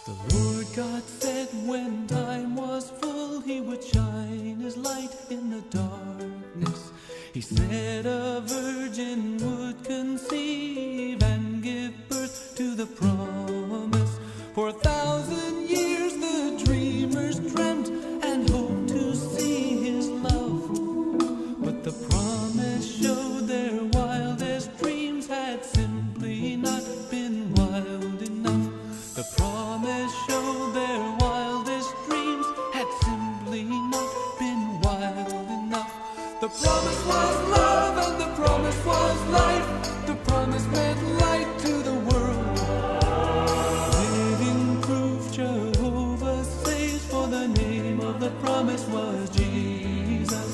The Lord God said when time was full, He would shine His light in the darkness. He said a virgin would conceive and give birth to the promise. For 1,000 years the dreamers dreamt and hoped to see His love. But the promise showed their wildest dreams had simply not been wild enough. The promise showed their wildest dreams had simply not been wild enough. The promise was love and the promise was life. The promise meant light to the world. Living proof Jehovah saves, for the name of the promise was Jesus.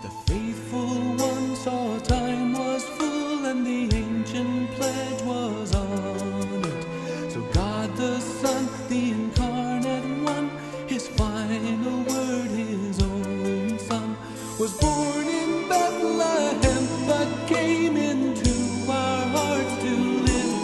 The faithful one saw time was full and the ancient pledge was honored. So God the Son, the incarnate one, His final word, His own Son, was born in Bethlehem but came into our hearts to live.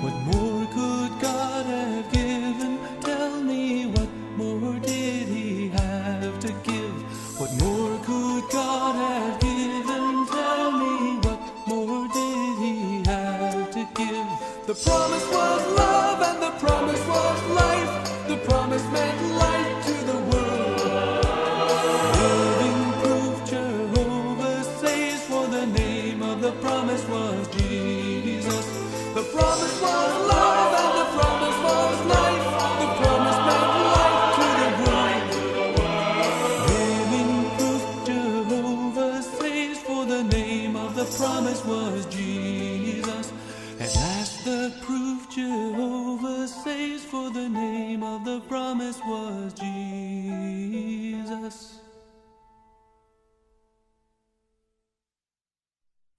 What more could God have given? Tell me, what more did He have to give? What more could God have given? Tell me, what more did He have to give? The promise was love and the promise was life. The promise meant light to the world. Living proof Jehovah saves, for the name of the promise was Jesus. The promise was love and the promise was life. The promise meant light to the world. Living proof Jehovah saves, for the name of the promise was Jesus. At last the proof Jehovah saves, for the name of the promise was Jesus.